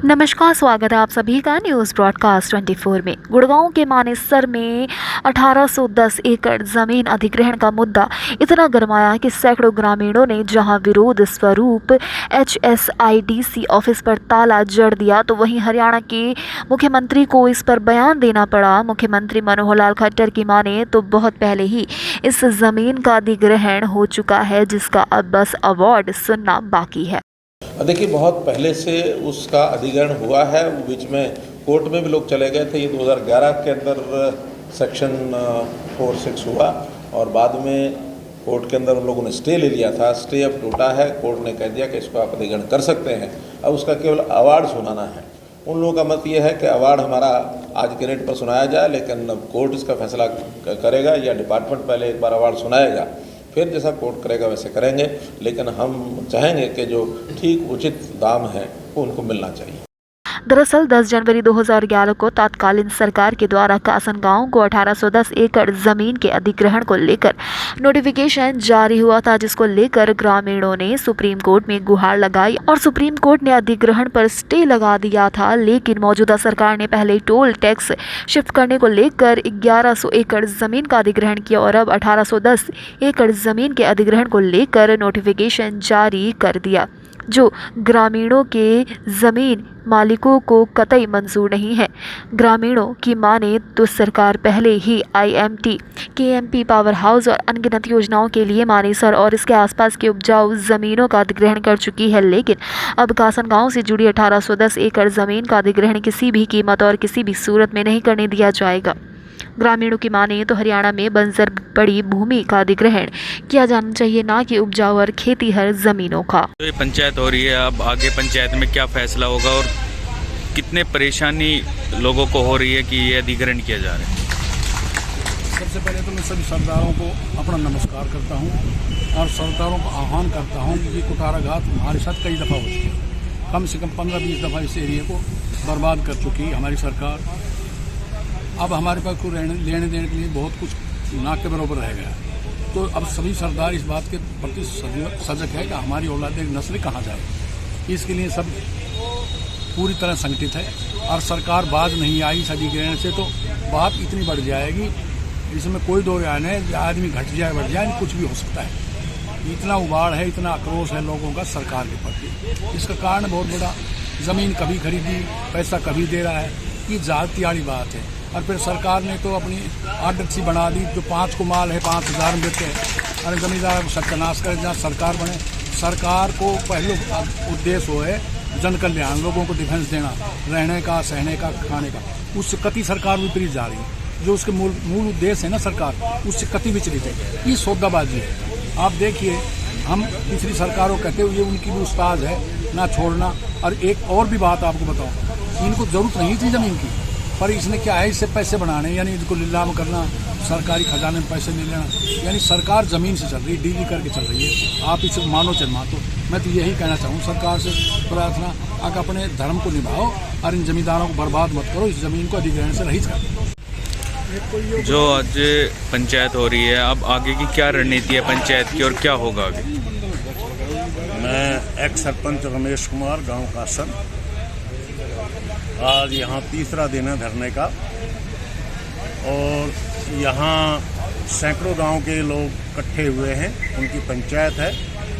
नमस्कार, स्वागत है आप सभी का न्यूज़ ब्रॉडकास्ट 24 में। गुड़गांव के मानेसर में 1810 एकड़ जमीन अधिग्रहण का मुद्दा इतना गरमाया कि सैकड़ों ग्रामीणों ने जहां विरोध स्वरूप HSIDC ऑफिस पर ताला जड़ दिया, तो वहीं हरियाणा के मुख्यमंत्री को इस पर बयान देना पड़ा। मुख्यमंत्री मनोहर लाल खट्टर की माने तो बहुत पहले ही इस जमीन का अधिग्रहण हो चुका है, जिसका अब बस अवार्ड सुनना बाकी है। देखिए, बहुत पहले से उसका अधिग्रहण हुआ है। बीच में कोर्ट में भी लोग चले गए थे। ये 2011 के अंदर सेक्शन 46 हुआ और बाद में कोर्ट के अंदर उन लोगों ने स्टे ले लिया था। स्टे अब टूटा है, कोर्ट ने कह दिया कि इसको आप अधिग्रहण कर सकते हैं। अब उसका केवल अवार्ड सुनाना है। उन लोगों का मत ये है कि अवार्ड हमारा आज के रेट पर सुनाया जाए, लेकिन अब कोर्ट इसका फैसला करेगा या डिपार्टमेंट पहले एक बार अवार्ड सुनाएगा, फिर जैसा कोर्ट करेगा वैसे करेंगे। लेकिन हम चाहेंगे कि जो ठीक उचित दाम है वो उनको मिलना चाहिए। दरअसल 10 जनवरी 2011 को तत्कालीन सरकार के द्वारा कासन गांव को 1810 एकड़ जमीन के अधिग्रहण को लेकर नोटिफिकेशन जारी हुआ था, जिसको लेकर ग्रामीणों ने सुप्रीम कोर्ट में गुहार लगाई और सुप्रीम कोर्ट ने अधिग्रहण पर स्टे लगा दिया था। लेकिन मौजूदा सरकार ने पहले टोल टैक्स शिफ्ट करने को लेकर 1100 एकड़ जमीन का अधिग्रहण किया और अब 1810 एकड़ जमीन के अधिग्रहण को लेकर नोटिफिकेशन जारी कर दिया, जो ग्रामीणों के जमीन मालिकों को कतई मंजूर नहीं है। ग्रामीणों की माने तो सरकार पहले ही IMT, KMP पावर हाउस और अनगिनत योजनाओं के लिए मानेसर और इसके आसपास के उपजाऊ जमीनों का अधिग्रहण कर चुकी है, लेकिन अब कासन गांव से जुड़ी 1810 एकड़ जमीन का अधिग्रहण किसी भी कीमत और किसी भी सूरत में नहीं करने दिया जाएगा। ग्रामीणों की माने तो हरियाणा में बंजर बड़ी भूमि का अधिग्रहण किया जाना चाहिए, ना कि उपजाऊ और खेतीहर जमीनों का। तो ये पंचायत हो रही है, अब आगे पंचायत में क्या फैसला होगा और कितने परेशानी लोगों को हो रही है कि ये अधिग्रहण किया जा रहा है? सबसे पहले तो मैं सभी सरदारों को अपना नमस्कार करता हूँ और सरदारों को आह्वान करता हूँ कि कुठाराघात हमारे साथ कई दफ़ा हो चुकी है। कम से कम 15-20 दफ़ा इस एरिया को बर्बाद कर चुकी है हमारी सरकार। अब हमारे पास कोई लेने देने के लिए बहुत कुछ ना के बराबर रह गया। तो अब सभी सरदार इस बात के प्रति सजग है कि हमारी औलाद नस्ल कहाँ जाए। इसके लिए सब पूरी तरह संगठित है और सरकार बाज नहीं आई इस अधिग्रहण से, तो बात इतनी बढ़ जाएगी इसमें कोई दो राय नहीं। आदमी घट जाए बढ़ जाए, कुछ भी हो सकता है। इतना उबाड़ है, इतना आक्रोश है लोगों का सरकार के प्रति। इसका कारण बहुत बड़ा, ज़मीन कभी खरीदी, पैसा कभी दे रहा है, ये जाति वाली बात है। और फिर सरकार ने तो अपनी आदत सी बना दी, जो 5 को माल है 5000 में देते हैं। अरे जमींदार को सत्यानाश करे, जहाँ सरकार बने। सरकार को पहले उद्देश्य हो है जन कल्याण, लोगों को डिफेंस देना, रहने का, सहने का, खाने का। उससे कति सरकार विपरीत जा रही है। जो उसके मूल उद्देश्य है ना सरकार, उससे कति विचलित है। ये सौदाबाजी है। आप देखिए, हम पिछली सरकारों कहते हुए उनकी भी उस्ताद है ना छोड़ना। और एक और भी बात आपको बताऊँ, इनको जरूरत नहीं थी ज़मीन की, पर इसने क्या है, इससे पैसे बनाने, यानी इनको नीलाम करना, सरकारी खजाने में पैसे ले लेना। यानी सरकार ज़मीन से चल रही है, डीलिंग करके चल रही है। आप इसे मानो चाहे मानो, मैं तो यही कहना चाहूँ सरकार से प्रार्थना, आप अपने धर्म को निभाओ और इन जमींदारों को बर्बाद मत करो। इस ज़मीन को अधिग्रहण से रहित करो। जो आज पंचायत हो रही है, अब आगे की क्या रणनीति है पंचायत की और क्या होगा आगे? मैं एक्स सरपंच रमेश कुमार, गांव कासन। आज यहाँ तीसरा दिन है धरने का और यहाँ सैकड़ों गांव के लोग इकट्ठे हुए हैं। उनकी पंचायत है।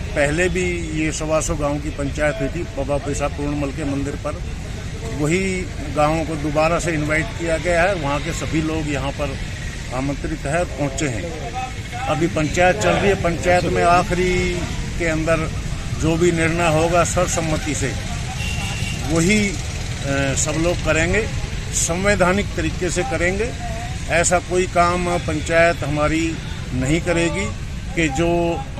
पहले भी ये 125 गांव की पंचायत हुई थी बाबा पैसा पूर्णमल के मंदिर पर। वही गांवों को दोबारा से इनवाइट किया गया है। वहाँ के सभी लोग यहाँ पर आमंत्रित है, पहुँचे हैं। अभी पंचायत चल रही है। पंचायत में आखिरी के अंदर जो भी निर्णय होगा सर्वसम्मति से वही सब लोग करेंगे, संवैधानिक तरीके से करेंगे। ऐसा कोई काम पंचायत हमारी नहीं करेगी कि जो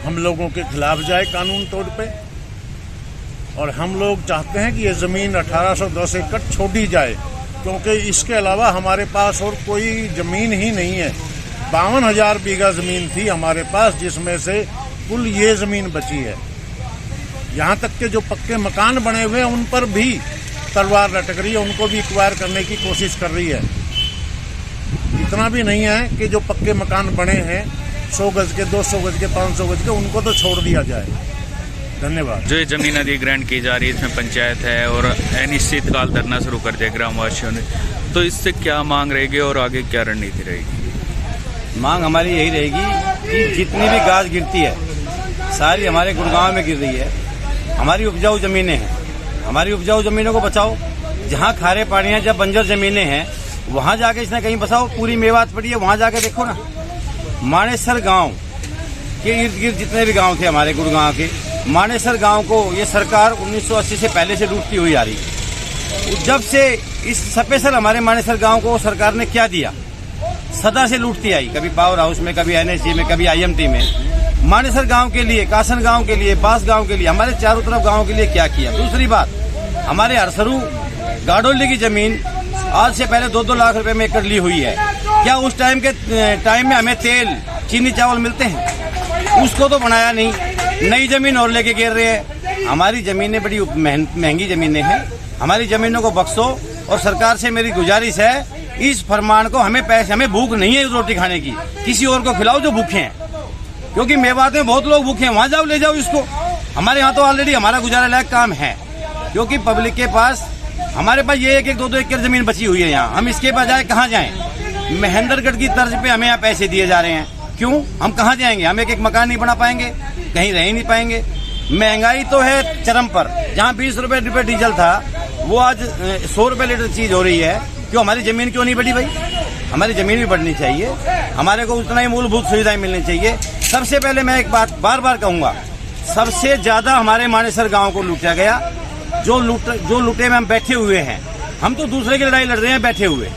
हम लोगों के खिलाफ जाए कानून तौर पे। और हम लोग चाहते हैं कि ये ज़मीन 1810 एकड़ छोड़ी जाए, क्योंकि इसके अलावा हमारे पास और कोई ज़मीन ही नहीं है। 52,000 बीघा ज़मीन थी हमारे पास, जिसमें से कुल ये ज़मीन बची है। यहाँ तक के जो पक्के मकान बने हुए हैं उन पर भी तलवार लटक रही है, उनको भी एक्वायर करने की कोशिश कर रही है। इतना भी नहीं है कि जो पक्के मकान बने हैं 100 गज के, 200 गज के, 500 गज के, उनको तो छोड़ दिया जाए। धन्यवाद। जो ये जमीन अधिग्रहण की जा रही है इसमें पंचायत है और अनिश्चितकाल धरना शुरू कर दिया ग्रामवासियों ने, तो इससे क्या मांग रहेगी और आगे क्या रणनीति रहेगी? मांग हमारी यही रहेगी कि जितनी भी घास गिरती है सारी हमारे गुड़गांव में गिर रही है। हमारी उपजाऊ जमीनें हैं, हमारी उपजाऊ जमीनों को बचाओ। जहाँ खारे पानी जब बंजर जमीनें हैं वहाँ जाके इसने कहीं बसाओ। पूरी मेवात पड़ी है, वहाँ जाके देखो ना। मानेसर गांव के इर्द गिर्द जितने भी गांव थे हमारे गुड़गांव के, मानेसर गांव को ये सरकार 1980 से पहले से लूटती हुई आ रही है। जब से इस स्पेशल हमारे मानेसर गांव को सरकार ने क्या दिया, सदा से लूटती आई, कभी पावर हाउस में, कभी एनएसजी में, कभी आईएमटी में। मानेसर गांव के लिए, कासन गांव के लिए, बास गांव के लिए, हमारे चारों तरफ गांव के लिए क्या किया। दूसरी बात, हमारे हरसरू गाडोली की जमीन आज से पहले 2-2 लाख रुपए में एकड़ ली हुई है। क्या उस टाइम में हमें तेल, चीनी, चावल मिलते हैं? उसको तो बनाया नहीं, नई जमीन और लेके गिर रहे हैं। हमारी जमीनें बड़ी महंगी जमीनें हैं, हमारी जमीनों को बख्शो। और सरकार से मेरी गुजारिश है, इस फरमान को, हमें पैसे, हमें भूख नहीं है रोटी खाने की, किसी और को खिलाओ जो भूखे हैं। क्योंकि मेवात में बहुत लोग भूखे हैं, वहां जाओ, ले जाओ इसको। हमारे यहाँ तो ऑलरेडी हमारा गुजारा लायक काम है, क्योंकि पब्लिक के पास, हमारे पास ये 1-2 एकड़ जमीन बची हुई है यहाँ। हम इसके बजाय कहाँ जाएं? महेंद्रगढ़ की तर्ज पे हमें यहाँ पैसे दिए जा रहे हैं। क्यों? हम कहाँ जाएंगे? हम एक मकान नहीं बना पाएंगे, कहीं रह ही नहीं पाएंगे। महंगाई तो है चरम पर। जहाँ 20 रुपए डीजल था वो आज 100 रुपए लीटर चीज हो रही है। क्यों? हमारी जमीन क्यों नहीं बढ़ी भाई? हमारी जमीन भी बढ़नी चाहिए, हमारे को उतना ही मूलभूत सुविधाएं मिलनी चाहिए। सबसे पहले मैं एक बात बार बार कहूंगा, सबसे ज्यादा हमारे मानेसर गांव को लूटा गया। जो लूटे में हम बैठे हुए हैं, हम तो दूसरे की लड़ाई लड़ रहे हैं बैठे हुए,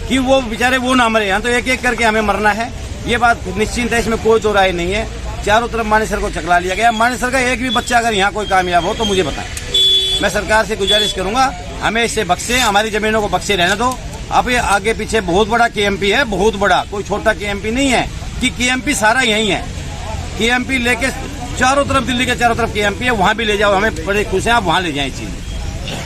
कि वो बेचारे वो ना मरे। यहाँ तो एक एक करके हमें मरना है, ये बात निश्चिंत है, इसमें कोई दो राय नहीं है। चारों तरफ मानेसर को चकला लिया गया। मानेसर का एक भी बच्चा अगर यहाँ कोई कामयाब हो तो मुझे बताएं। मैं सरकार से गुजारिश करूंगा, हमें इससे बख्शे, हमारी जमीनों को बख्शे रहने दो। अब ये आगे पीछे बहुत बड़ा केएमपी है, बहुत बड़ा, कोई छोटा केएमपी नहीं है कि केएमपी सारा यही है। केएमपी लेके चारों तरफ, दिल्ली के चारों तरफ केएमपी है, वहाँ भी ले जाओ, हमें बड़े खुश हैं, आप वहाँ ले जाएं चीज।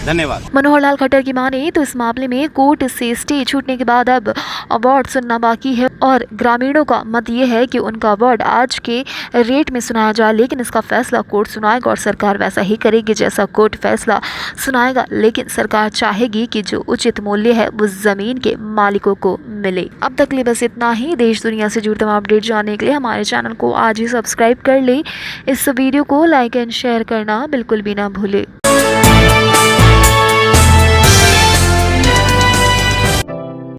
धन्यवाद। मनोहर लाल खट्टर की माने तो इस मामले में कोर्ट से स्टे छूटने के बाद अब अवार्ड सुनना बाकी है और ग्रामीणों का मत ये है कि उनका अवार्ड आज के रेट में सुनाया जाए, लेकिन इसका फैसला कोर्ट सुनाएगा और सरकार वैसा ही करेगी जैसा कोर्ट फैसला सुनाएगा। लेकिन सरकार चाहेगी कि जो उचित मूल्य है वो जमीन के मालिकों को मिले। अब तक लिए बस इतना ही। देश दुनिया से जुड़े तमाम अपडेट जानने के लिए हमारे चैनल को आज ही सब्सक्राइब कर लें। इस वीडियो को लाइक एंड शेयर करना बिल्कुल भी ना भूले।